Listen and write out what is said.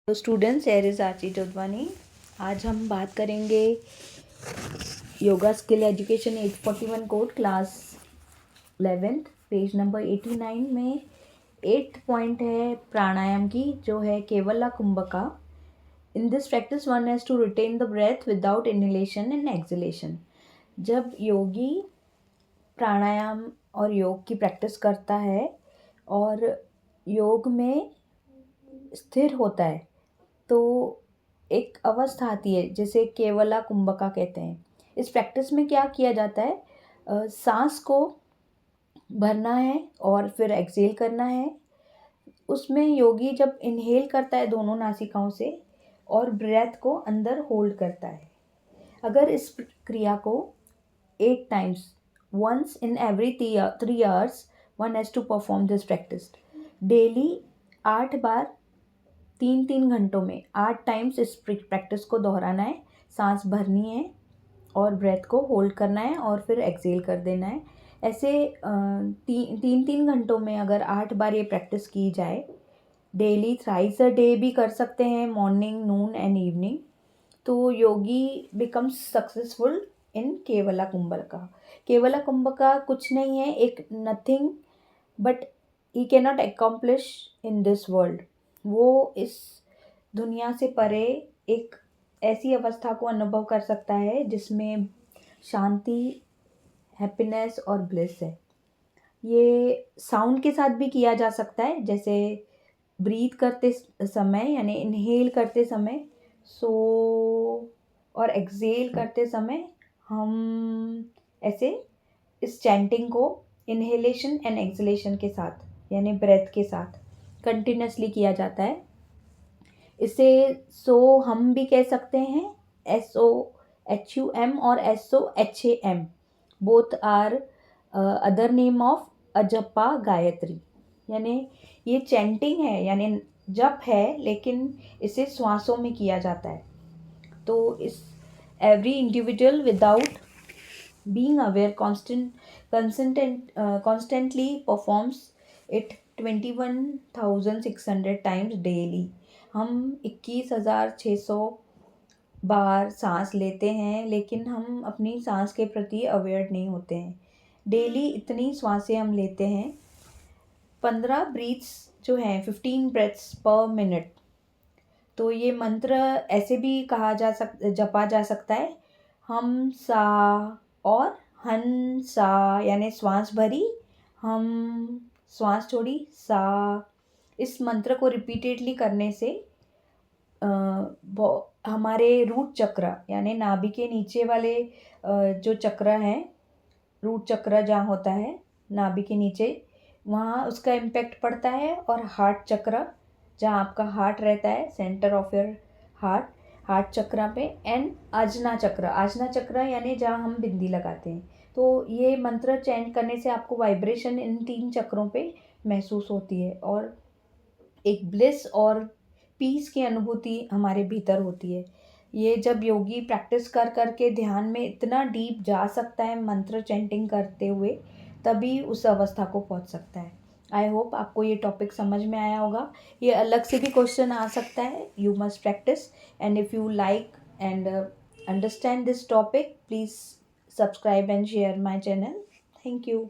तो students, here is Archi Jodhwani. आज हम बात करेंगे yoga skill education 841 code class 11th page number 89 में 8th पॉइंट है प्राणायाम की, जो है केवला कुंभका। In this practice one has to retain the breath without inhalation and exhalation. जब योगी प्राणायाम और योग की प्रैक्टिस करता है और योग में स्थिर होता है तो एक अवस्था आती है जिसे केवला कुंभका कहते हैं। इस प्रैक्टिस में क्या किया जाता है, सांस को भरना है और फिर एक्सहेल करना है। उसमें योगी जब इनहेल करता है दोनों नासिकाओं से और ब्रेथ को अंदर होल्ड करता है। अगर इस क्रिया को 8 times once in every 3 hours one has to perform this practice daily 8 बार 3 घंटों में 8 टाइम्स इस प्रैक्टिस को दोहराना है। सांस भरनी है और ब्रेथ को होल्ड करना है और फिर एक्सहेल कर देना है। ऐसे 3 घंटों में अगर 8 बार ये प्रैक्टिस की जाए, डेली थ्राइस अ डे भी कर सकते हैं, मॉर्निंग, नून एंड इवनिंग, तो योगी बिकम्स सक्सेसफुल इन केवला कुंभका। केवला कुंभका कुछ नहीं है, एक nothing but he can not accomplish in this world. वो इस दुनिया से परे एक ऐसी अवस्था को अनुभव कर सकता है जिसमें शांति, हैप्पीनेस और ब्लिस है। ये साउंड के साथ भी किया जा सकता है, जैसे ब्रीथ करते समय यानी इनहेल करते समय सो और एक्सहेल करते समय हम, ऐसे इस चैंटिंग को इनहेलेशन एंड एक्सहेलेशन के साथ यानी ब्रेथ के साथ कंटिन्यूसली किया जाता है। इसे सो हम भी कह सकते हैं, SOHUM और SOHAM, both are other name of Ajapa Gayatri. यानी ये चैंटिंग है, यानी जप है, लेकिन इसे श्वासों में किया जाता है। तो इस every individual without being aware constantly performs it 21,600 times daily। हम 21,600 बार सांस लेते हैं, लेकिन हम अपनी सांस के प्रति अवेयर नहीं होते हैं। डेली इतनी सांसें हम लेते हैं। 15 ब्रीथ्स जो हैं, 15 ब्रेथ्स पर मिनट। तो ये मंत्र ऐसे भी जपा जा सकता है, हम सा और हन सा, यानी श्वास भरी, हम श्वास छोड़ी, सा। इस मंत्र को रिपीटेडली करने से हमारे रूट चक्र यानी नाभि के नीचे वाले जो चक्र हैं, रूट चक्र जहाँ होता है नाभि के नीचे, वहाँ उसका इम्पैक्ट पड़ता है। और हार्ट चक्र, जहाँ आपका हार्ट रहता है, सेंटर ऑफ योर हार्ट चक्र पे, एंड आजना चक्र यानी जहाँ हम बिंदी लगाते हैं। तो ये मंत्र चैंट करने से आपको वाइब्रेशन इन 3 चक्रों पे महसूस होती है और एक ब्लिस और पीस की अनुभूति हमारे भीतर होती है। ये जब योगी प्रैक्टिस कर के ध्यान में इतना डीप जा सकता है मंत्र चैंटिंग करते हुए, तभी उस अवस्था को पहुंच सकता है। आई होप आपको ये टॉपिक समझ में आया होगा। ये अलग से भी क्वेश्चन आ सकता है, you must practice. And if you like and understand this topic, please subscribe and share my channel. Thank you.